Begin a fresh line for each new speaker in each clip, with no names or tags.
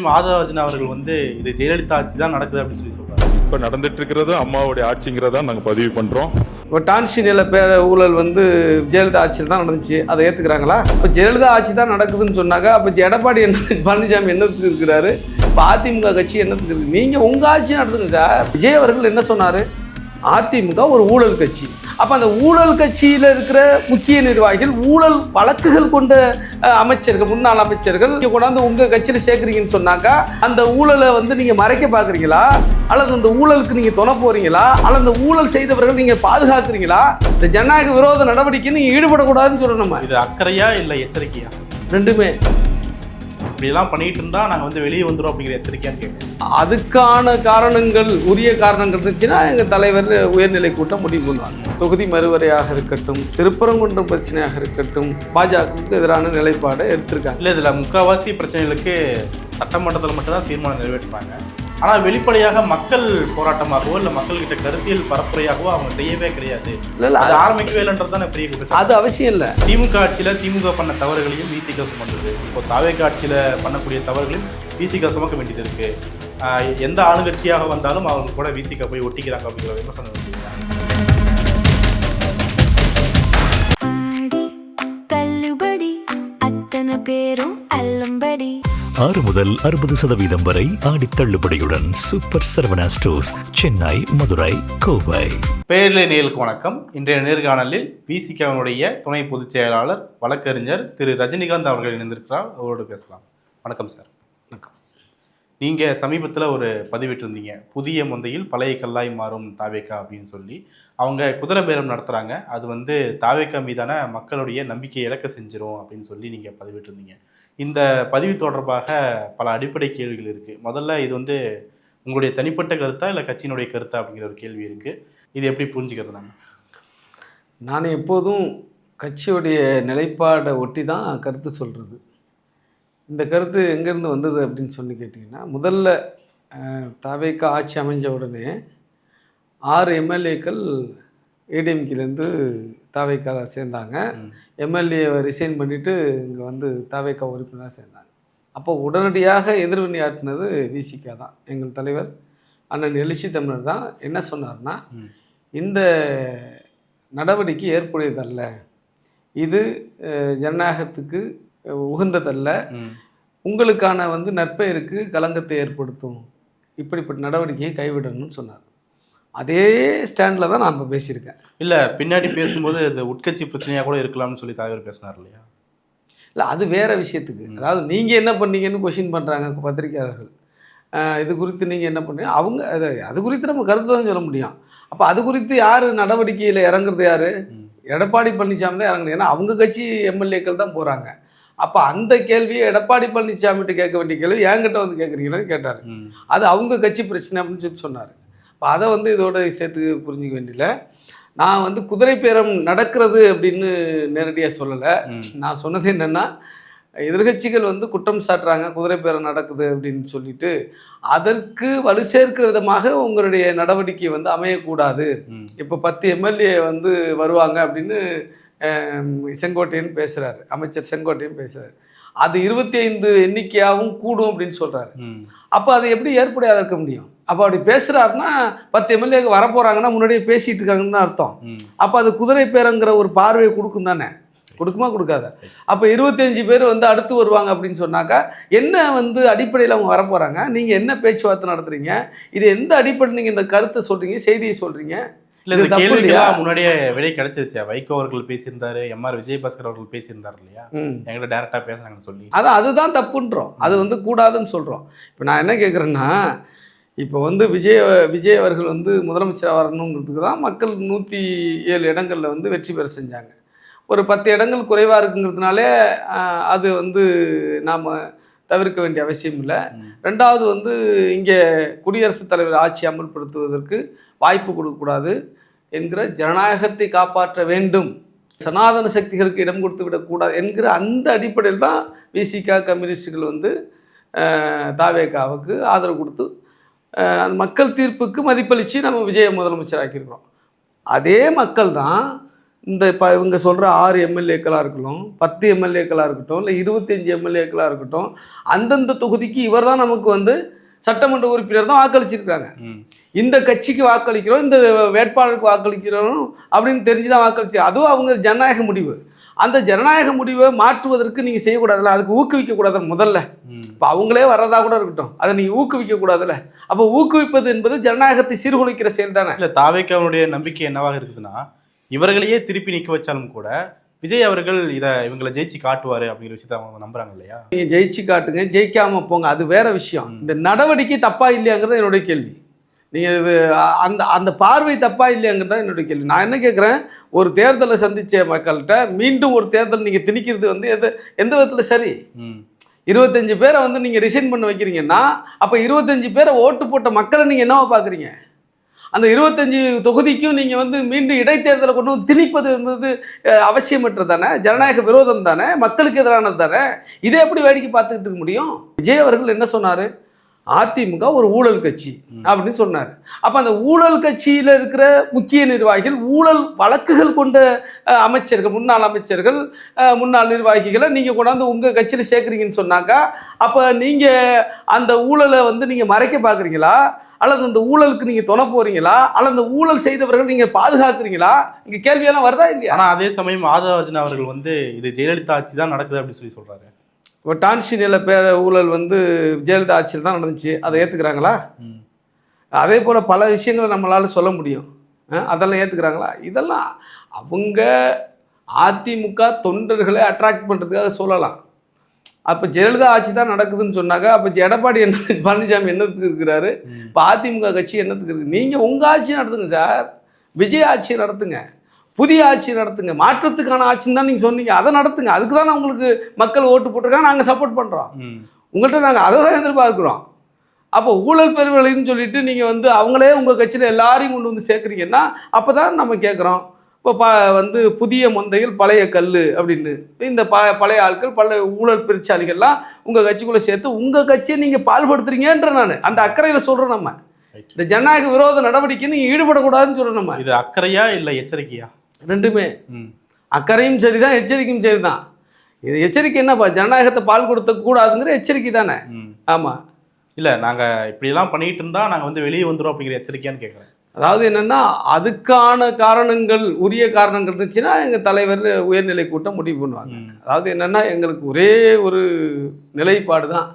மாதவராஜன் அவர்கள் இது ஜெயலலிதா ஆட்சி தான் நடக்குது அப்படின்னு சொல்லி சொல்றாரு.
இப்போ நடந்துட்டு இருக்கிறது அம்மாவுடைய ஆட்சிங்கிறதா நாங்கள் பதிவு பண்ணுறோம்.
இப்போ டான்சினியில் ஊழல் ஜெயலலிதா ஆட்சியில் தான் நடந்துச்சு, அதை ஏற்றுக்கிறாங்களா? இப்போ ஜெயலலிதா ஆட்சி தான் நடக்குதுன்னு சொன்னாங்க, அப்போ எடப்பாடி பழனிசாமி என்னத்துக்கு இருக்கிறாரு? இப்போ அதிமுக கட்சி என்னத்துக்கு இருக்குது? நீங்கள் உங்கள் ஆட்சி நடத்துங்க சார். விஜய் அவர்கள் என்ன சொன்னார்? அதிமுக ஒரு ஊழல் கட்சி. அப்போ அந்த ஊழல் கட்சியில் இருக்கிற முக்கிய நிர்வாகிகள், ஊழல் வழக்குகள் கொண்ட அமைச்சர்கள், முன்னாள் அமைச்சர்கள் நீங்கள் கொண்டாந்து உங்கள் கட்சியில் சேர்க்குறீங்கன்னு சொன்னாக்கா, அந்த ஊழலை நீங்கள் மறைக்க பார்க்குறீங்களா? அல்லது அந்த ஊழலுக்கு நீங்கள் துணை போகிறீங்களா? அல்லது அந்த ஊழல் செய்தவர்கள் நீங்கள் பாதுகாக்கிறீங்களா? இந்த ஜனநாயக விரோத நடவடிக்கை நீங்கள் ஈடுபடக்கூடாதுன்னு சொல்லணும்.
இது அக்கறையா இல்லை எச்சரிக்கையா?
ரெண்டுமே.
இப்படியெல்லாம் பண்ணிட்டு இருந்தா நாங்கள் வெளியே வந்துடும் அப்படிங்கிற எச்சரிக்கையான்னு கேட்குறோம்.
அதுக்கான காரணங்கள், உரிய காரணங்கள் இருந்துச்சுன்னா எங்கள் தலைவர் உயர்நிலை கூட்டம் முடிவு பண்ணுவாங்க. தொகுதி மறுவரையாக இருக்கட்டும், திருப்பரங்குன்றம் பிரச்சனையாக இருக்கட்டும், பாஜகவுக்கு எதிரான நிலைப்பாடை எடுத்திருக்காங்க.
இல்லை, இதில் முக்கால்வாசி பிரச்சனைகளுக்கு சட்டமன்றத்தில் மட்டும்தான் தீர்மானம் நிறைவேற்றுறாங்க. ஆனால் வெளிப்படையாக மக்கள் போராட்டமாகவோ இல்லை மக்கள்கிட்ட கருத்தியல் பரப்புரையாகவோ அவங்க செய்யவே கிடையாது. இல்லை, அது ஆரம்பிக்கவே இல்லைன்றது தான் பெரிய குற்றம்.
அது அவசியம் இல்லை.
திமுக ஆட்சியில் திமுக பண்ண தவறுகளையும் விசிக சுமந்தது. இப்போ தாவேக ஆட்சியில் பண்ணக்கூடிய தவறுகளையும் விசிக சுமக்க வேண்டியது இருக்கு. எந்த ஆளுங்கட்சியாக வந்தாலும் அவங்க கூட விசிக போய் ஒட்டிக்கிறாங்க அப்படிங்கிற விமர்சனம் வச்சுருக்காங்க.
பேரும் அல்லம்படி
6 முதல் 60% வரை ஆடி தள்ளுபடியுடன் சூப்பர் சரவணா ஸ்டோர்ஸ், சென்னை, மதுரை, கோவை.
பேர்லை நேயர்களுக்கு வணக்கம். இன்றைய நேர்காணலில் விசிகவினுடைய துணை பொதுச் செயலாளர் வழக்கறிஞர் திரு ரஜினிகாந்த் அவர்கள் இணைந்திருக்கிறார். அவரோடு பேசலாம். வணக்கம் சார்.
வணக்கம்.
நீங்கள் சமீபத்தில் ஒரு பதிவிட்டிருந்தீங்க, புதிய முந்தையில் பழைய கல்லாய் மாறும் தாவேகா அப்படின்னு சொல்லி. அவங்க குதிரை பேரம் நடத்துகிறாங்க, அது தாவேகா மீதான மக்களுடைய நம்பிக்கையை இழக்க செஞ்சிரும் அப்படின்னு சொல்லி நீங்கள் பதிவிட்டிருந்தீங்க. இந்த பதிவு தொடர்பாக பல அடிப்படை கேள்விகள் இருக்குது. முதல்ல இது உங்களுடைய தனிப்பட்ட கருத்தா இல்லை கட்சியினுடைய கருத்தா அப்படிங்கிற ஒரு கேள்வி இருக்குது. இது எப்படி புரிஞ்சுக்கிறது?
நான் எப்போதும் கட்சியுடைய நிலைப்பாடை ஒட்டி தான் கருத்து சொல்கிறது. இந்த கருத்து எங்கேருந்து வந்தது அப்படின்னு சொல்லி கேட்டிங்கன்னா, முதல்ல தாவேகா ஆட்சி அமைஞ்ச உடனே 6 எம்எல்ஏக்கள் ஏடிஎம்கேலேருந்து தாவேகாவில் சேர்ந்தாங்க. எம்எல்ஏவை ரிசைன் பண்ணிவிட்டு இங்கே தாவேகா உறுப்பினராக சேர்ந்தாங்க. அப்போ உடனடியாக எதிர்வினை ஆற்றினது விசிகா தான். எங்கள் தலைவர் அண்ணன் எழுச்சி தமிழர் தான். என்ன சொன்னார்னா, இந்த நடவடிக்கை ஏற்புடையதல்ல, இது ஜனநாயகத்துக்கு உகந்ததல்ல, உங்களுக்கான நற்பெயருக்கு களங்கத்தை ஏற்படுத்தும், இப்படிப்பட்ட நடவடிக்கையை கைவிடணும்னு சொன்னார். அதே ஸ்டாண்டில் தான் நான் இப்போ பேசியிருக்கேன்.
இல்லை, பின்னாடி பேசும்போது அது உட்கட்சி பிரச்சனையாக கூட இருக்கலாம்னு சொல்லி தலைவர் பேசினார் இல்லையா?
இல்லை, அது வேறு விஷயத்துக்கு. அதாவது நீங்கள் என்ன பண்ணீங்கன்னு கொஷின் பண்ணுறாங்க பத்திரிகையாளர்கள். இது குறித்து நீங்கள் என்ன பண்ணுறீங்க? அவங்க அது குறித்து நம்ம கருத்து தான் சொல்ல முடியும். அப்போ அது குறித்து யார் நடவடிக்கையில் இறங்குறது? யார்? எடப்பாடி பழனிசாமி தான் இறங்கணும். ஏன்னா அவங்க கட்சி எம்எல்ஏக்கள் தான் போகிறாங்க. அப்போ அந்த கேள்வியை எடப்பாடி பழனிசாமிகிட்ட கேட்க வேண்டிய கேள்வி என்கிட்ட கேட்குறீங்கன்னு கேட்டார். அது அவங்க கட்சி பிரச்சனை அப்படின்னு சொல்லி சொன்னார். இப்போ அதை இதோட சேர்த்து புரிஞ்சிக்க வேண்டியல. நான் குதிரை பேரம் நடக்கிறது அப்படின்னு நேரடியாக சொல்லலை. நான் சொன்னது என்னென்னா, எதிர்கட்சிகள் குற்றம் சாட்டுறாங்க குதிரை பேரம் நடக்குது அப்படின்னு சொல்லிட்டு, அதற்கு வலு சேர்க்கிற விதமாக உங்களுடைய நடவடிக்கை அமையக்கூடாது. இப்போ 10 எம்எல்ஏ வருவாங்க அப்படின்னு செங்கோட்டையன் பேசுகிறாரு, அமைச்சர் செங்கோட்டையன் பேசுகிறாரு. அது 25 எண்ணிக்கையாகவும் கூடும் அப்படின்னு சொல்கிறாரு. அப்போ அது எப்படி ஏற்புடையாக இருக்க முடியும்? அப்போ அப்படி பேசுகிறாருன்னா 10 எம்எல்ஏக்கு வரப்போகிறாங்கன்னா முன்னாடியே பேசிகிட்டு இருக்காங்கன்னு தான் அர்த்தம். அப்போ அது குதிரை பேரங்கிற ஒரு பார்வையை கொடுக்கும் தானே? கொடுக்குமா கொடுக்காத? அப்போ 25 பேர் அடுத்து வருவாங்க அப்படின்னு சொன்னாக்கா என்ன அடிப்படையில் அவங்க வரப்போகிறாங்க? நீங்கள் என்ன பேச்சுவார்த்தை நடத்துகிறீங்க? இது எந்த அடிப்படையில் நீங்கள் இந்த கருத்தை சொல்கிறீங்க, செய்தியை சொல்கிறீங்க?
இல்லை, இந்த கேள்விக்கெல்லாம் முன்னாடியே விடை கிடைச்சிருச்சு. வைகோ அவர்கள் பேசியிருந்தாரு, எம்ஆர் விஜயபாஸ்கர் அவர்கள் பேசியிருந்தாரு இல்லையா? என்கிட்ட டேரெக்டாக பேசுகிறாங்கன்னு சொல்லி
அதுதான் தப்புன்றோம். அது கூடாதுன்னு சொல்கிறோம். இப்போ நான் என்ன கேட்குறேன்னா, இப்போ விஜய் அவர்கள் முதலமைச்சராக வரணுங்கிறதுக்கு தான் மக்கள் 107 இடங்களில் வெற்றி பெற செஞ்சாங்க. ஒரு 10 இடங்கள் குறைவாக இருக்குங்கிறதுனாலே அது நாம் தவிர்க்க வேண்டிய அவசியம் இல்லை. ரெண்டாவது இங்கே குடியரசுத் தலைவர் ஆட்சி அமல்படுத்துவதற்கு வாய்ப்பு கொடுக்கக்கூடாது என்கிற, ஜனநாயகத்தை காப்பாற்ற வேண்டும், சனாதன சக்திகளுக்கு இடம் கொடுத்து விடக்கூடாது என்கிற அந்த அடிப்படையில் தான் விசிகா கம்யூனிஸ்டுகள் தாவேகாவுக்கு ஆதரவு கொடுத்து அந்த மக்கள் தீர்ப்புக்கு மதிப்பளித்து நம்ம விஜயை முதலமைச்சராக்கியிருக்கிறோம். அதே மக்கள் தான் இந்த இவங்க சொல்கிற 6 எம்எல்ஏக்களாக இருக்கட்டும், 10 எம்எல்ஏக்களாக இருக்கட்டும், இல்லை 25 எம்எல்ஏக்களாக இருக்கட்டும், அந்தந்த தொகுதிக்கு இவர் தான் நமக்கு வந்து சட்டமன்ற உறுப்பினர் தான் வாக்களிச்சிருக்காங்க. இந்த கட்சிக்கு வாக்களிக்கிறோம், இந்த வேட்பாளருக்கு வாக்களிக்கிறோம் அப்படின்னு தெரிஞ்சு தான் வாக்களிச்சு. அதுவும் அவங்க ஜனநாயக முடிவு. அந்த ஜனநாயக முடிவை மாற்றுவதற்கு நீங்கள் செய்யக்கூடாதுல்ல, அதுக்கு ஊக்குவிக்கக்கூடாது முதல்ல. இப்போ அவங்களே வர்றதா கூட இருக்கட்டும், அதை நீங்கள் ஊக்குவிக்கக்கூடாதுல்ல. அப்போ ஊக்குவிப்பது என்பது ஜனநாயகத்தை சீர்குலைக்கிற செயல் தானே.
இல்லை, தாவேக்காவுடைய நம்பிக்கை என்னவாக இருக்குதுன்னா, இவர்களையே திருப்பி நிற்க வச்சாலும் கூட விஜய் அவர்கள் இவங்களை ஜெயிச்சு காட்டுவார் அப்படிங்கிற விஷயத்தை அவங்க நம்புறாங்க இல்லையா?
நீங்கள் ஜெயிச்சு காட்டுங்க, ஜெயிக்காமல் போங்க, அது வேற விஷயம். இந்த நடவடிக்கை தப்பா இல்லையாங்கிறது என்னுடைய கேள்வி. நீங்கள் அந்த அந்த பார்வை தப்பா இல்லையாங்கிறது தான் என்னுடைய கேள்வி. நான் என்ன கேட்குறேன், ஒரு தேர்தலை சந்தித்த மக்கள்கிட்ட மீண்டும் ஒரு தேர்தல் நீங்கள் திணிக்கிறது வந்து எந்த விதத்தில் சரி? 25 பேரை வந்து நீங்கள் ரிசைன் பண்ண வைக்கிறீங்கன்னா, அப்போ 25 பேரை ஓட்டு போட்ட மக்களை நீங்கள் என்னவா பார்க்குறீங்க? அந்த 25 தொகுதிக்கும் நீங்கள் வந்து மீண்டும் இடைத்தேர்தலை கொண்டு வந்து திணிப்பது என்பது அவசியமற்றது தானே, ஜனநாயக விரோதம் தானே, மக்களுக்கு எதிரானது தானே. இதை எப்படி வேடிக்கை பார்த்துக்கிட்டு இருக்க முடியும்? விஜய் அவர்கள் என்ன சொன்னார்? அதிமுக ஒரு ஊழல் கட்சி அப்படின்னு சொன்னார். அப்போ அந்த ஊழல் கட்சியில் இருக்கிற முக்கிய நிர்வாகிகள், ஊழல் வழக்குகள் கொண்ட அமைச்சர்கள், முன்னாள் அமைச்சர்கள், முன்னாள் நிர்வாகிகளை நீங்கள் கொண்டாந்து உங்கள் கட்சியில் சேர்க்குறீங்கன்னு சொன்னாக்கா, அப்போ நீங்கள் அந்த ஊழலை வந்து நீங்கள் மறைக்க பார்க்குறீங்களா, அல்லது அந்த ஊழலுக்கு நீங்கள் துணை போகிறீங்களா, அல்லது அந்த ஊழல் செய்தவர்கள் நீங்கள் பாதுகாக்கிறீங்களா? இங்கே கேள்வியெல்லாம் வருதா இல்லையா?
ஆனால் அதே சமயம் ஆதவர்ஜன் அவர்கள் வந்து இது ஜெயலலிதா ஆட்சி தான் நடக்குது அப்படின்னு சொல்லி சொல்கிறாரு.
இப்போ டான்சினியில் ஊழல் வந்து ஜெயலலிதா ஆட்சியில் தான் நடந்துச்சு, அதை ஏற்றுக்கிறாங்களா? அதே போல் பல விஷயங்களை நம்மளால் சொல்ல முடியும். அதெல்லாம் ஏற்றுக்கிறாங்களா? இதெல்லாம் அவங்க அதிமுக தொண்டர்களை அட்ராக்ட் பண்ணுறதுக்காக சொல்லலாம். அப்போ ஜெயலலிதா ஆட்சி தான் நடக்குதுன்னு சொன்னாங்க, அப்போ எடப்பாடி பழனிசாமி என்னத்துக்கு இருக்கிறாரு? இப்போ அதிமுக கட்சி என்னத்துக்கு இருக்குது? நீங்கள் உங்கள் ஆட்சி நடத்துங்க சார், விஜய் ஆட்சி நடத்துங்க, புதிய ஆட்சி நடத்துங்க, மாற்றத்துக்கான ஆட்சின்னு தான் நீங்கள் சொன்னீங்க, அதை நடத்துங்க. அதுக்கு தான் உங்களுக்கு மக்கள் ஓட்டு போட்டிருக்காங்க, நாங்கள் சப்போர்ட் பண்ணுறோம். உங்கள்கிட்ட நாங்கள் அதை தான் எதிர்பார்க்குறோம். அப்போ ஊழல் பெருவழின்னு சொல்லிட்டு நீங்கள் வந்து அவங்களே உங்கள் கட்சியில் எல்லாரையும் கொண்டு வந்து சேர்க்குறீங்கன்னா அப்போ தான் நம்ம கேட்குறோம். இப்போ வந்து புதிய மொந்தையில் பழைய கல் அப்படின்னு இந்த பழைய ஆட்கள், பழைய ஊழல் பெருச்சாளிகள்லாம் உங்கள் கட்சிக்குள்ளே சேர்த்து உங்கள் கட்சியை நீங்கள் பால்படுத்துறீங்கன்ற நான் அந்த அக்கறையில் சொல்கிறோம். நம்ம இந்த ஜனநாயக விரோத நடவடிக்கை நீங்கள் ஈடுபடக்கூடாதுன்னு சொல்கிறோம். நம்ம
இது அக்கறையா இல்லை எச்சரிக்கையா?
ரெண்டுமே. அக்கறையும் சரிதான், எச்சரிக்கையும் சரிதான். இது எச்சரிக்கை என்னப்பா, ஜனநாயகத்தை பால் கொடுத்த கூடாதுங்கிற எச்சரிக்கை தானே. ஆமாம்.
இல்லை, நாங்கள் இப்படியெல்லாம் பண்ணிட்டு இருந்தால் நாங்கள் வந்து வெளியே வந்துடும் அப்படிங்கிற எச்சரிக்கையான்னு கேட்குறேன்.
அதாவது என்னென்னா, அதுக்கான காரணங்கள், உரிய காரணங்கள் இருந்துச்சுன்னா எங்கள் தலைவர் உயர்நிலை கூட்டம் முடிவு பண்ணுவாங்க. அதாவது என்னென்னா, எங்களுக்கு ஒரே ஒரு நிலைப்பாடு தான்,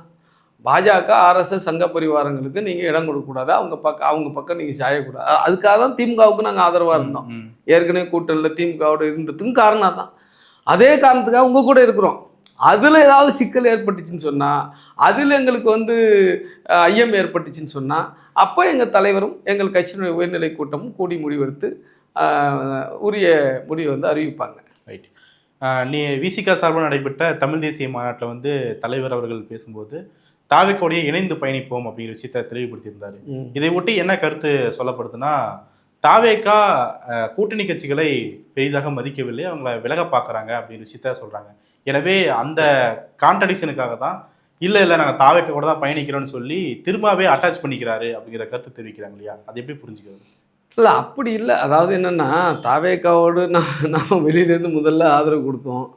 பாஜக ஆர்எஸ்எஸ் சங்க பரிவாரங்களுக்கு நீங்கள் இடம் கொடுக்கக்கூடாது, அவங்க பக்கம் நீங்கள் சாயக்கூடாது. அதுக்காக தான் திமுகவுக்கு நாங்கள் ஆதரவாக இருந்தோம். ஏற்கனவே கூட்டணியில் திமுகவோட இருந்ததுக்கும் காரணம் தான். அதே காரணத்துக்காக உங்கள் கூட இருக்கிறோம். அதில் ஏதாவது சிக்கல் ஏற்பட்டுச்சுன்னு சொன்னால், அதில் எங்களுக்கு வந்து ஐயம் ஏற்பட்டுச்சுன்னு சொன்னால், அப்போ எங்கள் தலைவரும் எங்கள் கட்சியினுடைய உயர்நிலை கூட்டமும் கூடி முடிவெடுத்து உரிய முடிவை வந்து அறிவிப்பாங்க.
ரைட். விசிகா சார்பாக நடைபெற்ற தமிழ் தேசிய மாநாட்டில் வந்து தலைவர் அவர்கள் பேசும்போது தாவேக்காவுடைய இணைந்து பயணிப்போம் அப்படிங்கிற விஷயத்தை தெளிவுபடுத்தியிருந்தார். இதை ஒட்டி என்ன கருத்து சொல்லப்படுதுன்னா, தாவேக்கா கூட்டணி கட்சிகளை பெரிதாக மதிக்கவில்லை, அவங்கள விலக பார்க்குறாங்க அப்படிங்கிற விஷயத்த சொல்கிறாங்க. எனவே அந்த கான்ட்ரடிக்ஷனுக்காக தான் இல்லை நாங்கள் தாவேக்கா கூட தான் பயணிக்கிறோன்னு சொல்லி திரும்பவே அட்டாச் பண்ணிக்கிறாரு அப்படிங்கிற கருத்து தெரிவிக்கிறாங்க இல்லையா? அது எப்படி புரிஞ்சுக்கிறது?
இல்லை, அப்படி இல்லை. அதாவது என்னென்னா, தாவேக்காவோடு நாம் வெளியிலேருந்து முதல்ல ஆதரவு கொடுத்தோம்,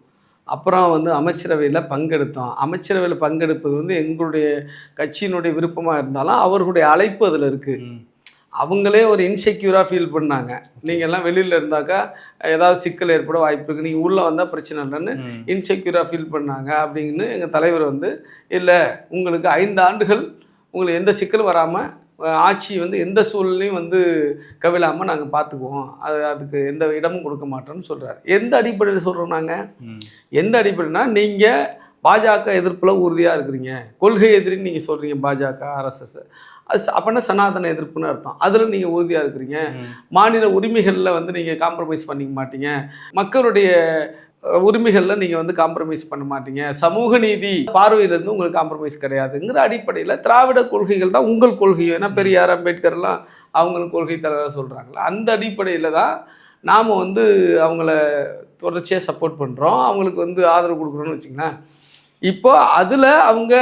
அப்புறம் வந்து அமைச்சரவையில் பங்கெடுத்தோம். அமைச்சரவையில் பங்கெடுப்பது வந்து எங்களுடைய கட்சியினுடைய விருப்பமாக இருந்தாலும் அவர்களுடைய அழைப்பு அதில் இருக்குது. அவங்களே ஒரு இன்செக்யூராக ஃபீல் பண்ணாங்க. நீங்கள் எல்லாம் வெளியில் இருந்தாக்கா ஏதாவது சிக்கல் ஏற்பட வாய்ப்பு இருக்குது, நீங்கள் உள்ளே வந்தால் பிரச்சனை இல்லைன்னு இன்செக்யூராக ஃபீல் பண்ணாங்க. அப்படின்னு எங்கள் தலைவர் வந்து, இல்லை உங்களுக்கு 5 ஆண்டுகள் உங்களுக்கு எந்த சிக்கலும் வராமல், ஆட்சி வந்து எந்த சூழ்நிலையும் வந்து கவிழாமல் நாங்கள் பார்த்துக்குவோம், அதுக்கு எந்த இடமும் கொடுக்க மாட்டோம்னு சொல்கிறார். எந்த அடிப்படையில் சொல்கிறோம் நாங்கள்? எந்த அடிப்படைனா, நீங்கள் பாஜக எதிர்ப்பில் உறுதியாக இருக்கிறீங்க, கொள்கை எதிரின்னு நீங்கள் சொல்கிறீங்க பாஜக ஆர்எஸ்எஸ், அப்படின்னா சனாதன எதிர்ப்புன்னு அர்த்தம். அதில் நீங்கள் உறுதியாக இருக்கிறீங்க. மாநில உரிமைகளில் வந்து நீங்கள் காம்ப்ரமைஸ் பண்ணிக்க மாட்டீங்க, மக்களுடைய உரிமைகளில் நீங்கள் வந்து காம்ப்ரமைஸ் பண்ண மாட்டீங்க, சமூக நீதி பார்வையிலேருந்து உங்களுக்கு காம்ப்ரமைஸ் கிடையாதுங்கிற அடிப்படையில் திராவிட கொள்கைகள் தான் உங்கள் கொள்கையோ. ஏன்னா பெரியார், அம்பேத்கர்லாம் அவங்களுக்கு கொள்கை தலைவராக சொல்கிறாங்களா, அந்த அடிப்படையில் தான் நாம் வந்து அவங்கள தொடர்ச்சியாக சப்போர்ட் பண்ணுறோம், அவங்களுக்கு வந்து ஆதரவு கொடுக்குறோன்னு வச்சுங்களேன். இப்போ அதில் அவங்க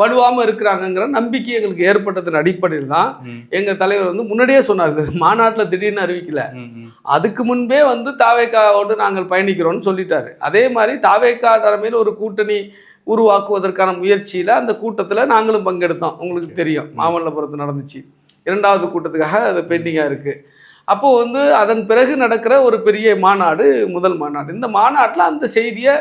வலுவாமல் இருக்கிறாங்கங்கிற நம்பிக்கை எங்களுக்கு ஏற்பட்டதன் அடிப்படையில் தான் எங்கள் தலைவர் வந்து முன்னாடியே சொன்னார். மாநாட்டில் திடீர்னு அறிவிக்கல, அதுக்கு முன்பே வந்து தாவேக்காவோடு நாங்கள் பயணிக்கிறோம்னு சொல்லிட்டாரு. அதே மாதிரி தாவேக்கா தலைமையில் ஒரு கூட்டணி உருவாக்குவதற்கான முயற்சியில் அந்த கூட்டத்தில் நாங்களும் பங்கெடுத்தோம். உங்களுக்கு தெரியும், மாமல்லபுரத்தில் நடந்துச்சு. 2வது கூட்டத்துக்காக அது பெண்டிங்காக இருக்குது. அப்போது வந்து அதன் பிறகு நடக்கிற ஒரு பெரிய மாநாடு, முதல் மாநாடு. இந்த மாநாட்டில் அந்த செய்தியை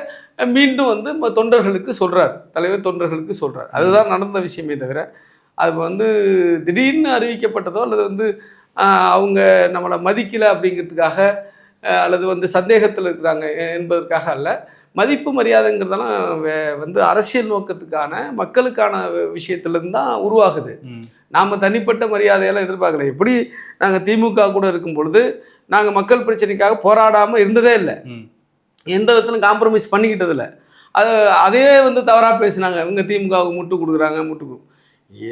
மீண்டும் வந்து தொண்டர்களுக்கு சொல்கிறார், தலைவர் தொண்டர்களுக்கு சொல்கிறார். அதுதான் நடந்த விஷயமே தவிர அது வந்து திடீர்னு அறிவிக்கப்பட்டதோ அல்லது வந்து அவங்க நம்மளை மதிக்கலை அப்படிங்கிறதுக்காக அல்லது வந்து சந்தேகத்தில் இருக்கிறாங்க என்பதற்காக அல்ல. மதிப்பு மரியாதைங்கிறதெல்லாம் வந்து அரசியல் நோக்கத்துக்கான மக்களுக்கான விஷயத்துலேருந்து தான் உருவாகுது. நாம் தனிப்பட்ட மரியாதையெல்லாம் எதிர்பார்க்கல. எப்படி நாங்கள் திமுக கூட இருக்கும் பொழுது நாங்கள் மக்கள் பிரச்சனைக்காக போராடாமல் இருந்ததே இல்லை, எந்த விதத்திலும் காம்ப்ரமைஸ் பண்ணிக்கிட்டதில்லை. அதே வந்து தவறாக பேசினாங்க, இவங்க திமுகவுக்கு முட்டு கொடுக்குறாங்க.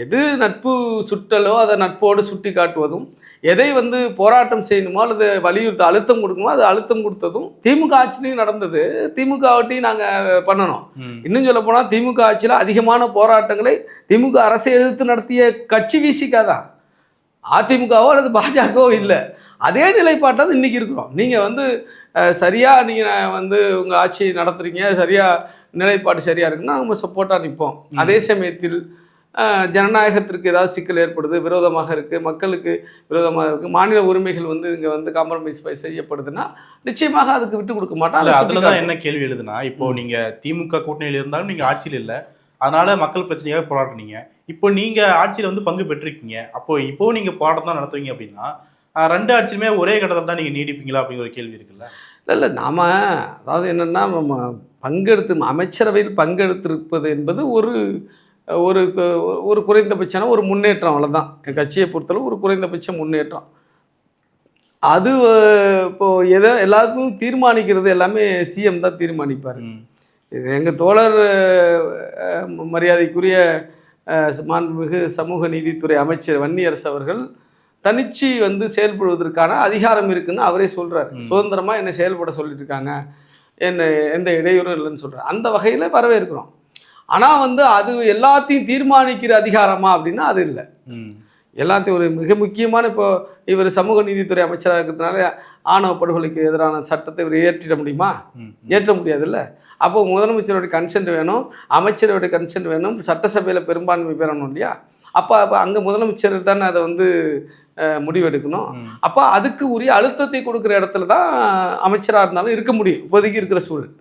எது நட்பு சுட்டலோ அதை நட்போடு சுட்டி காட்டுவதும், எதை வந்து போராட்டம் செய்யணுமோ அல்லது வலியுறுத்த அழுத்தம் கொடுக்கணுமோ அது அழுத்தம் கொடுத்ததும் திமுக ஆட்சிலையும் நடந்தது. திமுக ஆட்சியும் நாங்கள் பண்ணணும். இன்னும் சொல்ல போனால் திமுக ஆட்சியில் அதிகமான போராட்டங்களை திமுக அரசை எதிர்த்து நடத்திய கட்சி விசிகா தான், அதிமுகவோ அல்லது பாஜகவோ இல்லை. அதே நிலைப்பாட்டாக இன்றைக்கி இருக்கிறோம். நீங்கள் வந்து சரியாக நீங்கள் வந்து உங்கள் ஆட்சியை நடத்துகிறீங்க, சரியாக நிலைப்பாடு சரியாக இருக்குன்னா நம்ம சப்போர்ட்டாக நிற்போம். அதே சமயத்தில் ஜனநாயகத்திற்கு ஏதாவது சிக்கல் ஏற்படுது, விரோதமாக இருக்குது, மக்களுக்கு விரோதமாக இருக்குது, மாநில உரிமைகள் வந்து இங்கே வந்து காம்ப்ரமைஸ் செய்யப்படுதுன்னா நிச்சயமாக அதுக்கு விட்டு கொடுக்க மாட்டோம்.
அதில் தான் என்ன கேள்வி எழுதுனா, இப்போது நீங்கள் திமுக கூட்டணியில் இருந்தாலும் நீங்கள் ஆட்சியில் இல்லை, அதனால் மக்கள் பிரச்சனையாக போராடினீங்க. இப்போ நீங்கள் ஆட்சியில் வந்து பங்கு பெற்றிருக்கீங்க, இப்போது நீங்கள் போராட்டம் தான் நடத்துவீங்க அப்படின்னா 2 ஆட்சியுமே ஒரே கட்டத்தில் தான் நீங்கள் நீடிப்பீங்களா அப்படிங்கிற ஒரு கேள்வி இருக்குல்ல?
இல்லை நாம் அதாவது என்னென்னா, நம்ம அமைச்சரவையில் பங்கெடுத்திருப்பது என்பது ஒரு ஒரு ஒரு குறைந்தபட்சமான ஒரு முன்னேற்றம், அவ்வளோதான். என் கட்சியை பொறுத்தளவு ஒரு குறைந்தபட்ச முன்னேற்றம். அது இப்போது எல்லாருக்கும் தீர்மானிக்கிறது எல்லாமே சிஎம் தான் தீர்மானிப்பார். இது எங்கள் தோழர் மரியாதைக்குரிய மாண்புமிகு சமூக நீதித்துறை அமைச்சர் வன்னியரசு அவர்கள் தனிச்சு வந்து செயல்படுவதற்கான அதிகாரம் இருக்குன்னு அவரே சொல்கிறார். சுதந்திரமாக என்னை செயல்பட சொல்லிட்டு இருக்காங்க, என்ன எந்த இடையூறும் இல்லைன்னு சொல்கிறார். அந்த வகையில் வரவேற்கிறோம். ஆனால் வந்து அது எல்லாத்தையும் தீர்மானிக்கிற அதிகாரமா அப்படின்னா அது இல்லை. எல்லாத்தையும் ஒரு மிக முக்கியமான, இப்போ இவர் சமூக நீதித்துறை அமைச்சராக இருக்கிறதுனால ஆணவ படுகொலைக்கு எதிரான சட்டத்தை இவர் ஏற்றிட முடியுமா? ஏற்ற முடியாதுல்ல. அப்போ முதலமைச்சருடைய கன்சென்ட் வேணும், அமைச்சருடைய கன்சென்ட் வேணும், சட்டசபையில் பெரும்பான்மை பெறணும் இல்லையா? அப்போ அங்கே முதலமைச்சர் தானே அதை வந்து முடிவெடுக்கணும். அப்போ அதுக்கு உரிய அழுத்தத்தை கொடுக்குற இடத்துல தான் அமைச்சராக இருந்தாலும் இருக்க முடியும் இப்போதைக்கு இருக்கிற சூழல்.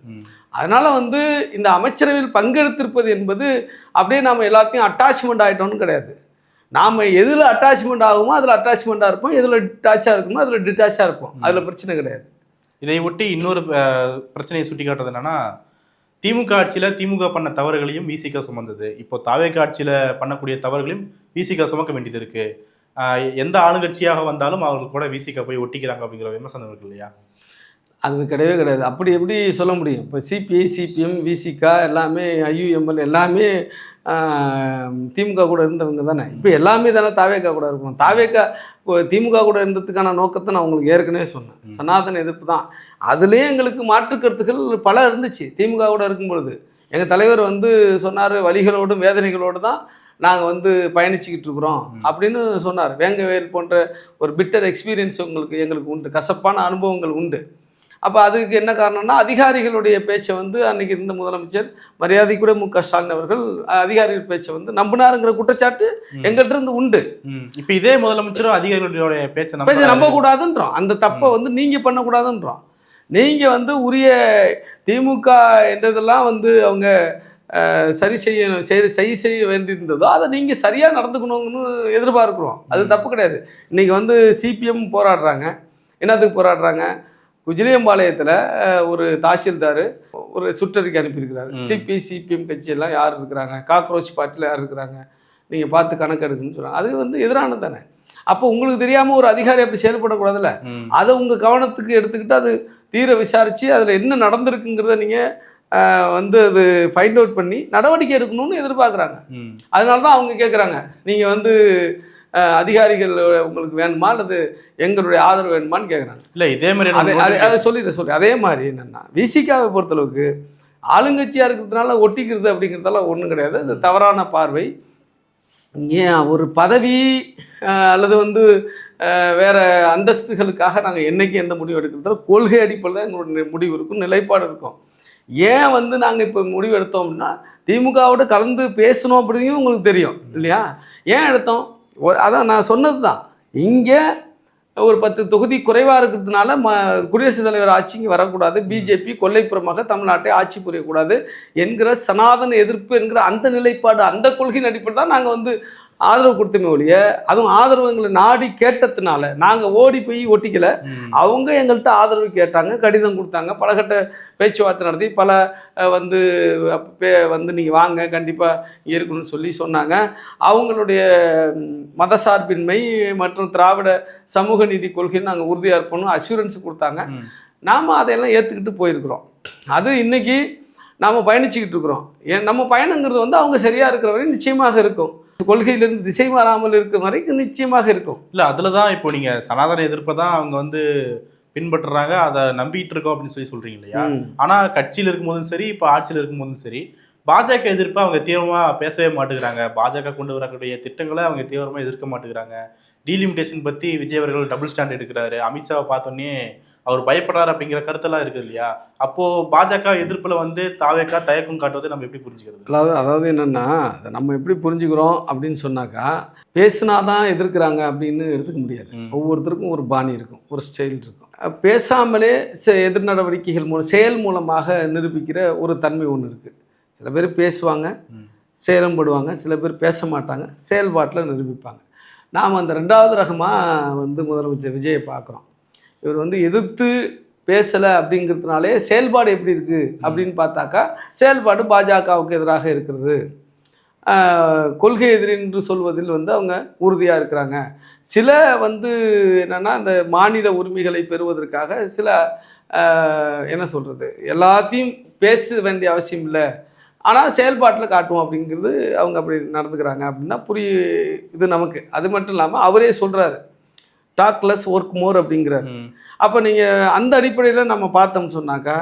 அதனால் வந்து இந்த அமைச்சரவையில் பங்கெடுத்திருப்பது என்பது அப்படியே நாம் எல்லாத்தையும் அட்டாச்மெண்ட் ஆகிட்டோன்னு கிடையாது. நாம் எதில் அட்டாச்மெண்ட் ஆகுமோ அதில் அட்டாச்மெண்ட்டாக இருப்போம், எதில் டிட்டாச்சாக இருக்குமோ அதில் டிட்டாச்சாக இருப்போம். அதில் பிரச்சனை கிடையாது.
இதை ஒட்டி இன்னொரு பிரச்சனையை சுட்டி காட்டுறது என்னன்னா, திமுக ஆட்சியில் திமுக பண்ண தவறுகளையும் விசிக சுமந்தது. இப்போ தாவேக்கா ஆட்சியில் பண்ணக்கூடிய தவறுகளையும் விசிக சுமக்க வேண்டியது இருக்குது. எந்த ஆளுங்கட்சியாக வந்தாலும் அவர்கள் கூட விசிக போய் ஒட்டிக்கிறாங்க அப்படிங்கிற விமர்சனம் இருக்கு இல்லையா?
அது கிடையவே கிடையாது. அப்படி எப்படி சொல்ல முடியும்? இப்போ சிபிஐ, சிபிஎம், விசிகா எல்லாமே, ஐயுஎம்எல் எல்லாமே திமுக கூட இருந்தவங்க தானே. இப்போ எல்லாமே தானே தாவேக்கா கூட இருக்கணும். தாவேக்கா திமுக கூட இருந்ததுக்கான நோக்கத்தை நான் உங்களுக்கு ஏற்கனவே சொன்னேன், சனாதன எதிர்ப்பு தான். அதுலேயே எங்களுக்கு மாற்று கருத்துக்கள் பல இருந்துச்சு. திமுக கூட இருக்கும் பொழுது எங்கள் தலைவர் வந்து சொன்னார், வலிகளோடும் வேதனைகளோடு தான் நாங்கள் வந்து பயணிச்சுக்கிட்டு இருக்கிறோம் அப்படின்னு சொன்னார். வேங்கவேல் போன்ற ஒரு பிட்டர் எக்ஸ்பீரியன்ஸ் எங்களுக்கு உண்டு, கசப்பான அனுபவங்கள் உண்டு. அப்போ அதுக்கு என்ன காரணம்னா, அதிகாரிகளுடைய பேச்சை வந்து அன்றைக்கி இருந்த முதலமைச்சர் மரியாதைக்குரிய மு க ஸ்டாலின் அவர்கள் அதிகாரிகள் பேச்சை வந்து நம்பினாருங்கிற குற்றச்சாட்டு எங்கள்கிட்ட இருந்து உண்டு.
இப்போ இதே முதலமைச்சரும் அதிகாரிகளுடைய பேச்சை
நம்பக்கூடாதுன்றோம். அந்த தப்பை வந்து நீங்கள் பண்ணக்கூடாதுன்றோம். நீங்கள் வந்து உரிய திமுக என்றதெல்லாம் வந்து அவங்க சரி செய்ய வேண்டியிருந்ததோ அதை நீங்கள் சரியாக நடந்துக்கணும்னு எதிர்பார்க்குறோம். அது தப்பு கிடையாது. இன்றைக்கி வந்து சிபிஎம் போராடுறாங்க. என்னத்துக்கு போராடுறாங்க? குஜிலியம்பாளையத்தில் ஒரு தாசில்தார் ஒரு சுற்றறிக்கை அனுப்பியிருக்கிறாரு. சிபிஎம் கட்சியெல்லாம் யார் இருக்கிறாங்க, காக்ரோச் பார்ட்டியில் யார் இருக்கிறாங்க, நீங்கள் பார்த்து கணக்கு எடுக்குன்னு சொல்கிறாங்க. அது வந்து எதிரானது தானே. அப்போ உங்களுக்கு தெரியாமல் ஒரு அதிகாரி அப்படி செயல்படக்கூடாதுல்ல. அதை உங்கள் கவனத்துக்கு எடுத்துக்கிட்டு அது தீர விசாரித்து அதில் என்ன நடந்திருக்குங்கிறத நீங்கள் வந்து அது ஃபைண்ட் அவுட் பண்ணி நடவடிக்கை எடுக்கணும்னு எதிர்பார்க்குறாங்க. அதனால தான் அவங்க கேட்குறாங்க, நீங்கள் வந்து அதிகாரிகள் உங்களுக்கு வேணுமா அல்லது எங்களுடைய ஆதரவு வேணுமான்னு கேட்குறாங்க.
இல்லை இதே மாதிரி
அதை சொல்லிடுறேன். அதே மாதிரி என்னென்னா, விசிகாவை பொறுத்தளவுக்கு ஆளுங்கட்சியாக இருக்கிறதுனால ஒட்டிக்கிறது அப்படிங்கிறதெல்லாம் ஒன்றும் கிடையாது. அது தவறான பார்வை. ஏன் ஒரு பதவி அல்லது வந்து வேறு அந்தஸ்துகளுக்காக நாங்கள் என்றைக்கும் எந்த முடிவு எடுக்கிறதோ கொள்கை அடிப்படையில் தான் எங்களுடைய முடிவு இருக்கும், நிலைப்பாடு இருக்கும். ஏன் வந்து நாங்கள் இப்போ முடிவு எடுத்தோம் அப்படின்னா திமுகவோட கலந்து பேசணும் அப்படிங்கிறது உங்களுக்கு தெரியும் இல்லையா? ஏன் எடுத்தோம்? அதான் நான் சொன்னது தான். இங்கே ஒரு 10 தொகுதி குறைவாக இருக்கிறதுனால குடியரசுத் தலைவர் ஆட்சிக்கு வரக்கூடாது, பிஜேபி கொல்லைப்புறமாக தமிழ்நாட்டை ஆட்சி புரியக்கூடாது என்கிற சனாதன எதிர்ப்பு என்கிற அந்த நிலைப்பாடு, அந்த கொள்கையின் அடிப்படையில் தான் நாங்கள் வந்து ஆதரவு கொடுத்தமே ஒழிய, அதுவும் ஆதரவு எங்களை நாடி கேட்டதுனால நாங்கள் ஓடி போய் ஒட்டிக்கல. அவங்க எங்கள்கிட்ட ஆதரவு கேட்டாங்க, கடிதம் கொடுத்தாங்க, பலகட்ட பேச்சுவார்த்தை நடத்தி பல வந்து நீங்கள் வாங்க கண்டிப்பாக இருக்கணும்னு சொல்லி சொன்னாங்க. அவங்களுடைய மதசார்பின்மை மற்றும் திராவிட சமூக நீதி கொள்கைன்னு நாங்கள் உறுதியாக இருப்போம்னு அஷூரன்ஸ் கொடுத்தாங்க. நாம் அதையெல்லாம் ஏற்றுக்கிட்டு போயிருக்கிறோம். அது இன்றைக்கி நாம் பயணிச்சுக்கிட்டு இருக்கிறோம். நம்ம பயணங்கிறது வந்து அவங்க சரியாக இருக்கிற வரை நிச்சயமாக இருக்கும், கொள்கையிலிருந்து திசை மாறாமல் இருக்கிற வரைக்கும் நிச்சயமாக இருக்கும்.
இல்லை, அதில் தான் இப்போ நீங்கள் சனாதன எதிர்ப்பை தான் அவங்க வந்து பின்பற்றுறாங்க, அதை நம்பிட்டு இருக்கோம் அப்படின்னு சொல்றீங்க இல்லையா? ஆனால் கட்சியில் இருக்கும்போதும் சரி, இப்போ ஆட்சியில் இருக்கும்போதும் சரி, பாஜக எதிர்ப்பை அவங்க தீவிரமாக பேசவே மாட்டேங்கிறாங்க. பாஜக கொண்டு வரக்கூடிய திட்டங்களை அவங்க தீவிரமாக எதிர்க்க மாட்டேங்கிறாங்க. டீலிமிட்டேஷன் பற்றி விஜய் அவர்கள் டபுள் ஸ்டாண்ட் எடுக்கிறாரு, அமித்ஷாவை பார்த்தோன்னே அவர் பயப்படுறாரு அப்படிங்கிற கருத்தெல்லாம் இருக்குது இல்லையா? அப்போது பாஜக எதிர்ப்பில் வந்து தாவேக்கா தயக்கம் காட்டுவதை நம்ம எப்படி புரிஞ்சுக்கிறது?
அதாவது என்னென்னா, அதை நம்ம எப்படி புரிஞ்சுக்கிறோம் அப்படின்னு சொன்னாக்கா, பேசினாதான் எதிர்க்கிறாங்க அப்படின்னு எடுத்துக்க முடியாது. ஒவ்வொருத்தருக்கும் ஒரு பாணி இருக்கும், ஒரு ஸ்டைல் இருக்கும். பேசாமலே எதிர் நடவடிக்கைகள் மூலம் செயல் மூலமாக நிரூபிக்கிற ஒரு தன்மை ஒன்று இருக்குது. சில பேர் பேசுவாங்க, செயல்படுவாங்க, சில பேர் பேச மாட்டாங்க, செயல்பாட்டில் நிரூபிப்பாங்க. நாம் அந்த 2வது ரகமாக வந்து முதலமைச்சர் விஜயை பார்க்குறோம். இவர் வந்து எதிர்த்து பேசலை அப்படிங்கிறதுனாலே செயல்பாடு எப்படி இருக்குது அப்படின்னு பார்த்தாக்கா, செயல்பாடு பாஜகவுக்கு எதிராக இருக்கிறது. கொள்கை எதிரி என்று சொல்வதில் வந்து அவங்க உறுதியாக இருக்கிறாங்க. சில வந்து என்னென்னா, அந்த மாநில உரிமைகளை பெறுவதற்காக சில என்ன சொல்கிறது, எல்லாத்தையும் பேச வேண்டிய அவசியம் இல்லை, ஆனால் செயல்பாட்டில் காட்டுவோம் அப்படிங்கிறது அவங்க அப்படி நடந்துக்கிறாங்க அப்படின்னு தான் இது நமக்கு. அது மட்டும் இல்லாமல் அவரே சொல்கிறாரு, டாக் லெஸ் ஒர்க் மோர் அப்படிங்கிறாரு. அப்போ நீங்கள் அந்த அடிப்படையில் நம்ம பார்த்தோம்னு சொன்னாக்கா,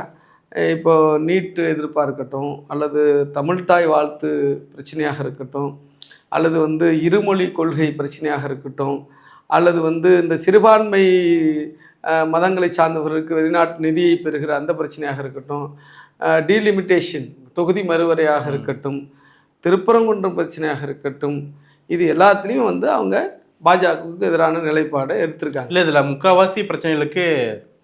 இப்போ நீட் எதிர்ப்பாக இருக்கட்டும், அல்லது தமிழ்தாய் வாழ்த்து பிரச்சனையாக இருக்கட்டும், அல்லது வந்து இருமொழி கொள்கை பிரச்சனையாக இருக்கட்டும், அல்லது வந்து இந்த சிறுபான்மை மதங்களை சார்ந்தவர்களுக்கு வெளிநாட்டு நிதியை பெறுகிற அந்த பிரச்சனையாக இருக்கட்டும், டீலிமிட்டேஷன் தொகுதி மறுவரையாக இருக்கட்டும், திருப்பரங்குன்றம் பிரச்சனையாக இருக்கட்டும், இது எல்லாத்துலேயும் வந்து அவங்க பாஜகவுக்கு எதிரான நிலைப்பாடை எடுத்திருக்காங்க.
இல்லை, இதில் முக்கால்வாசி பிரச்சனைகளுக்கு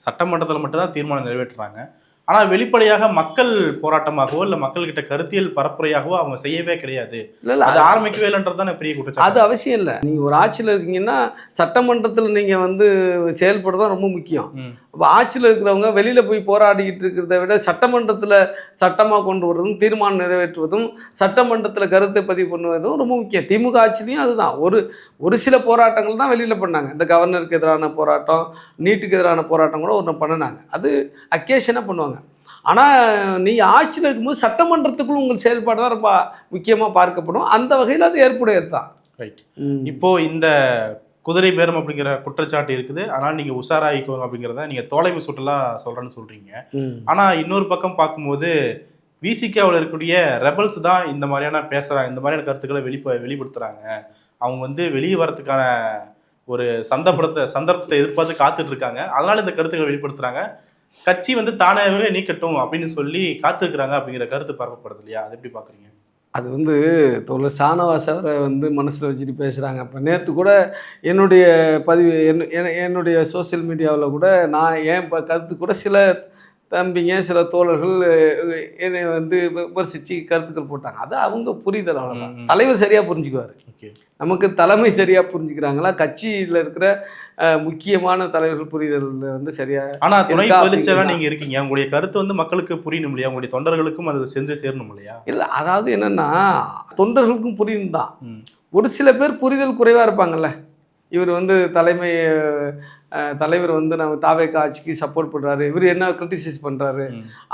சட்டமன்றத்தில் மட்டும்தான் தீர்மானம் நிறைவேற்றுறாங்க. ஆனால் வெளிப்படையாக மக்கள் போராட்டமாகவோ இல்லை மக்கள்கிட்ட கருத்தியல் பரப்புரையாகவோ அவங்க செய்யவே கிடையாது. இல்லை, அது ஆரம்பிக்கவே இல்லைன்றது தான் பெரிய குற்றச்சாட்டு.
அது அவசியம் இல்லை. நீங்கள் ஒரு ஆட்சியில் இருக்கீங்கன்னா சட்டமன்றத்தில் நீங்கள் வந்து செயல்படுறது ரொம்ப முக்கியம். இப்போ ஆட்சியில் இருக்கிறவங்க வெளியில் போய் போராடிக்கிட்டு இருக்கிறத விட சட்டமன்றத்தில் சட்டமாக கொண்டு வருவதும், தீர்மானம் நிறைவேற்றுவதும், சட்டமன்றத்தில் கருத்தை பதிவு பண்ணுவதும் ரொம்ப முக்கியம். திமுக ஆட்சிலையும் அதுதான். ஒரு சில போராட்டங்கள் தான் வெளியில் பண்ணாங்க. இந்த கவர்னருக்கு எதிரான போராட்டம், நீட்டுக்கு எதிரான போராட்டம் கூட ஒன்று பண்ணினாங்க. அது அக்கேஷனாக பண்ணுவாங்க. ஆனால் நீங்கள் ஆட்சியில் இருக்கும்போது சட்டமன்றத்துக்குள்ள உங்கள் செயல்பாடு தான் ரொம்ப முக்கியமாக பார்க்கப்படும். அந்த வகையில் அது ஏற்புடையது தான்.
ரைட். இப்போது இந்த குதிரை பேரம் அப்படிங்கிற குற்றச்சாட்டு இருக்குது. ஆனால் நீங்கள் உஷாராகிக்கோங்க அப்படிங்கிறத நீங்கள் தோலைமை சுற்றுலா சொல்கிறேன்னு சொல்கிறீங்க. ஆனால் இன்னொரு பக்கம் பார்க்கும்போது விசிகாவில் இருக்கக்கூடிய ரெபல்ஸ் தான் இந்த மாதிரியான பேசுகிறாங்க, இந்த மாதிரியான கருத்துக்களை வெளிப்படுத்துகிறாங்க. அவங்க வந்து வெளியே வரத்துக்கான ஒரு சந்தர்ப்பத்தை எதிர்பார்த்து காத்துட்டு இருக்காங்க. அதனால் இந்த கருத்துக்களை வெளிப்படுத்துகிறாங்க. கட்சி வந்து தானாகவே நீக்கட்டும் அப்படின்னு சொல்லி காத்திருக்கிறாங்க அப்படிங்கிற கருத்து பரப்பப்படுது இல்லையா? அது எப்படி பார்க்குறீங்க?
அது வந்து தோழர் ஷானவாஸ் அவரை வந்து மனசில் வச்சுட்டு பேசுகிறாங்க. இப்போ நேற்று கூட என்னுடைய என்னுடைய சோசியல் மீடியாவில் கூட நான் ஏன் கருத்து கூட சில தம்பிங்க, சில தோழர்கள் என்னை வந்து விமர்சித்து கருத்துக்கள் போட்டாங்க. அது அவங்க புரிதல், அவ்வளோதான். தலைவர் சரியாக புரிஞ்சுக்குவார். நமக்கு தலைமை சரியாக புரிஞ்சுக்கிறாங்களா, கட்சியில் இருக்கிற முக்கியமான தலைவர்கள் புரிதல் வந்து சரியாக.
ஆனால் துணை பொதுச்செயலாளராக நீங்கள் இருக்கீங்க, உங்களுடைய கருத்து வந்து மக்களுக்கு புரியணும் இல்லையா? உங்களுடைய தொண்டர்களுக்கும் அது சென்று சேரணும் இல்லையா?
இல்லை, அதாவது என்னென்னா, தொண்டர்களுக்கும் புரியணும் தான். ஒரு சில பேர் புரிதல் குறைவாக இருப்பாங்கள்ல. இவர் வந்து தலைவர் வந்து நம்ம தாவேக்கா ஆட்சிக்கு சப்போர்ட் பண்ணுறாரு, இவர் என்ன கிரிட்டிசைஸ் பண்ணுறாரு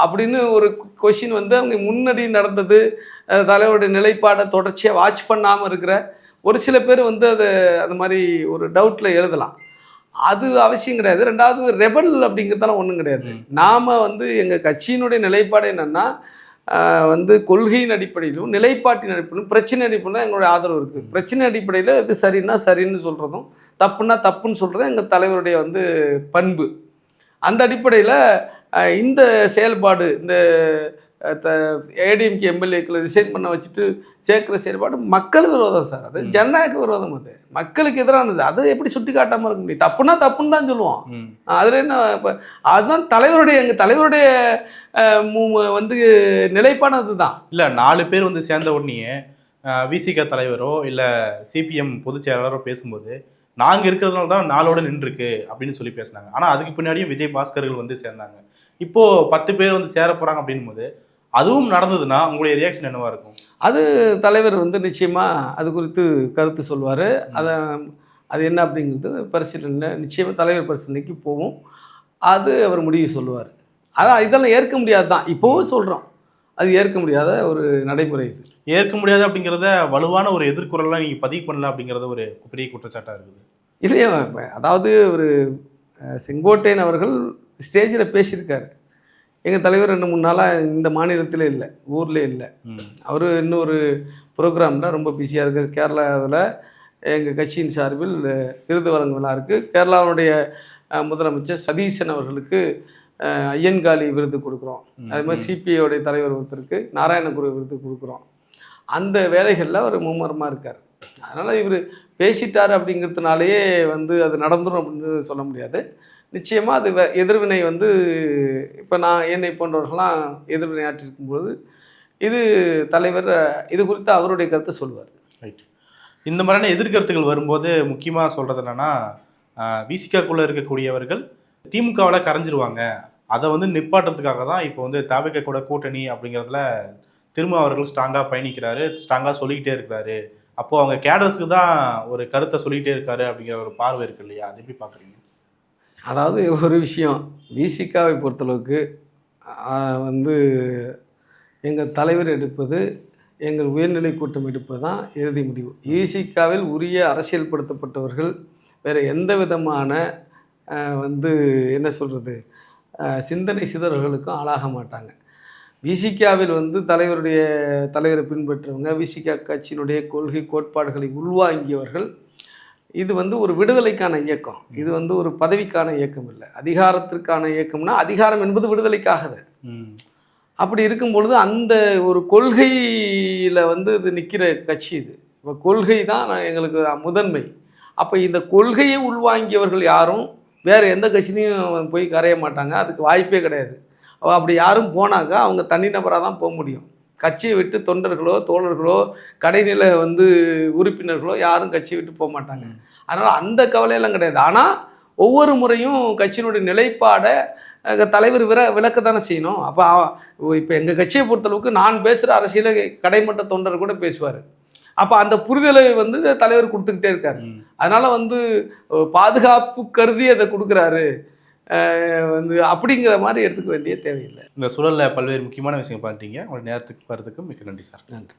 அப்படின்னு ஒரு கொஷின் வந்து அவங்க முன்னாடி நடந்தது தலைவருடைய நிலைப்பாடை தொடர்ச்சியாக வாட்ச் பண்ணாமல் இருக்கிற ஒரு சில பேர் வந்து அந்த மாதிரி ஒரு டவுட்டில் எழுதலாம். அது அவசியம் கிடையாது. ரெண்டாவது, ரெபல் அப்படிங்கிறதெல்லாம் ஒன்றும் கிடையாது. நாம் வந்து எங்கள் கட்சியினுடைய நிலைப்பாடு என்னென்னா, வந்து கொள்கையின் அடிப்படையிலும் நிலைப்பாட்டின் அடிப்படையிலும் பிரச்சனை அடிப்படையில் தான் எங்களுடைய ஆதரவு இருக்குது. பிரச்சனை அடிப்படையில் இது சரின்னா சரின்னு சொல்கிறதும் தப்புன்னா தப்புன்னு சொல்கிறதும் எங்கள் தலைவருடைய வந்து பண்பு. அந்த அடிப்படையில் இந்த செயல்பாடு இந்த ஏடிஎம்கே எம்எல்ஏக்களை ரிசைன் பண்ண வச்சுட்டு சேர்க்குற செயல்பாடு மக்கள் விரோதம் சார். அது ஜனநாயக விரோதம், அது மக்களுக்கு எதிரானது. அதை எப்படி சுட்டி காட்டாமல் இருக்க முடியும்? தப்புன்னா தப்புன்னு தான் சொல்லுவோம். அதில் என்ன இப்போ அதுதான் எங்கள் தலைவருடைய வந்து நிலைப்பாடு அதுதான்.
இல்லை 4 பேர் வந்து சேர்ந்த உடனே விசிக தலைவரோ இல்லை சிபிஎம் பொதுச் செயலாளரோ பேசும்போது நாங்கள் இருக்கிறதுனால தான் 4ஓட நின்றுருக்கு அப்படின்னு சொல்லி பேசினாங்க. ஆனால் அதுக்கு பின்னாடியும் விஜய் பாஸ்கர்கள் வந்து சேர்ந்தாங்க. இப்போது 10 பேர் வந்து சேர போகிறாங்க அப்படின் போது அதுவும் நடந்ததுன்னா உங்களுடைய ரியாக்ஷன் என்னவா இருக்கும்?
அது தலைவர் வந்து நிச்சயமாக அது குறித்து கருத்து சொல்வார். அது என்ன அப்படிங்கிறது பரிசீலனை நிச்சயமாக தலைவர் பரிசீலனைக்கு போகும். அது அவர் முடிவு சொல்லுவார். அதான் இதெல்லாம் ஏற்க முடியாது தான் இப்போவும் சொல்கிறோம். அது ஏற்க முடியாத ஒரு நடைமுறை. இது
ஏற்க முடியாது அப்படிங்கிறத வலுவான ஒரு எதிர்குறலாம் நீங்கள் பதிவு பண்ணல அப்படிங்கிறத ஒரு பெரிய குற்றச்சாட்டாக இருக்குது.
இல்லையா, அதாவது ஒரு செங்கோட்டையன் அவர்கள் ஸ்டேஜில் பேசியிருக்காரு. எங்கள் தலைவர் 2-3 நாளாக இந்த மாநிலத்தில் இல்லை, ஊரில் இல்லை. அவர் இன்னொரு ப்ரோக்ராமில் ரொம்ப பிஸியாக இருக்குது. கேரளாவில் எங்கள் கட்சியின் சார்பில் விருது வழங்கும் விழா இருக்குது. கேரளாவுடைய முதலமைச்சர் சதீசன் அவர்களுக்கு ஐயன்காளி விருது கொடுக்குறோம். அதே மாதிரி சிபிஐயோடைய தலைவர் ஒருத்தருக்கு நாராயணகுரு விருது கொடுக்குறோம். அந்த வேலைகளில் அவர் மும்முரமாக இருக்கார். அதனால் இவர் பேசிட்டார் அப்படிங்கிறதுனாலேயே வந்து அது நடந்துடும் அப்படின்னு சொல்ல முடியாது. நிச்சயமாக அது எதிர்வினை வந்து இப்போ என்னை போன்றவர்கள்லாம் எதிர்வினை ஆற்றிருக்கும்போது இது தலைவர் இது குறித்து அவருடைய கருத்தை சொல்வார்.
ரைட். இந்த மாதிரியான எதிர்கருத்துகள் வரும்போது முக்கியமாக சொல்கிறது என்னென்னா விசிகாக்குள்ளே இருக்கக்கூடியவர்கள் திமுகவில் கரைஞ்சிருவாங்க. அதை வந்து நிப்பாட்டுறதுக்காக தான் இப்போ வந்து தவிக கூட கூட்டணி அப்படிங்கிறதுல திரும்ப அவர்கள் ஸ்ட்ராங்காக பயணிக்கிறாரு, ஸ்ட்ராங்காக சொல்லிக்கிட்டே இருக்கிறாரு. அப்போது அவங்க கேடர்ஸுக்கு தான் ஒரு கருத்தை சொல்லிக்கிட்டே இருக்காரு அப்படிங்கிற ஒரு பார்வை இருக்கு இல்லையா? அது எப்படி பார்க்குறீங்க?
அதாவது ஒரு விஷயம், விசிகாவை பொறுத்தளவுக்கு வந்து எங்கள் தலைவர் எடுப்பது, எங்கள் உயர்நிலை கூட்டம் எடுப்பது தான் இறுதி முடிவு. விசிகாவில் உரிய அரசியல்படுத்தப்பட்டவர்கள் வேறு எந்த விதமான வந்து என்ன சொல்கிறது சிந்தனை சிதறல்களுக்கும் ஆளாக மாட்டாங்க. விசிகாவில் வந்து தலைவரை பின்பற்றுறவங்க, விசிகா கட்சியினுடைய கொள்கை கோட்பாடுகளை உள்வாங்கியவர்கள். இது வந்து ஒரு விடுதலைக்கான இயக்கம். இது வந்து ஒரு பதவிக்கான இயக்கம் இல்லை, அதிகாரத்திற்கான இயக்கம்னா அதிகாரம் என்பது விடுதலைக்காகது. அப்படி இருக்கும் பொழுது அந்த ஒரு கொள்கையில் வந்து இது நிற்கிற கட்சி. இது இப்போ கொள்கை தான் எங்களுக்கு முதன்மை. அப்போ இந்த கொள்கையை உள்வாங்கியவர்கள் யாரும் வேறு எந்த கட்சியிலையும் போய் கரைய மாட்டாங்க. அதுக்கு வாய்ப்பே கிடையாது. அப்படி யாரும் போனாக்கா அவங்க தனிநபராக தான் போக முடியும். கட்சியை விட்டு தொண்டர்களோ தோழர்களோ கடைநிலை வந்து உறுப்பினர்களோ யாரும் கட்சியை விட்டு போக மாட்டாங்க. அதனால் அந்த கவலையெல்லாம் கிடையாது. ஆனால் ஒவ்வொரு முறையும் கட்சியினுடைய நிலைப்பாடை தலைவர் விளக்க தானே செய்யணும். அப்போ இப்போ எங்கள் கட்சியை பொறுத்தளவுக்கு நான் பேசுகிற அரசியலை கடைமட்ட தொண்டர் கூட பேசுவார். அப்போ அந்த புரிதலை வந்து தலைவர் கொடுத்துக்கிட்டே இருக்கார். அதனால் வந்து பாதுகாப்பு கருதி அதை கொடுக்குறாரு வந்து அப்படிங்கிற மாதிரி எடுத்துக்க வேண்டிய தேவையில்லை.
இந்த சூழலில் பல்வேறு முக்கியமான விஷயங்கள் பண்ணிட்டீங்க. உங்களுடைய நேரத்துக்கு வரதுக்கு மிக்க நன்றி சார்.
நன்றி.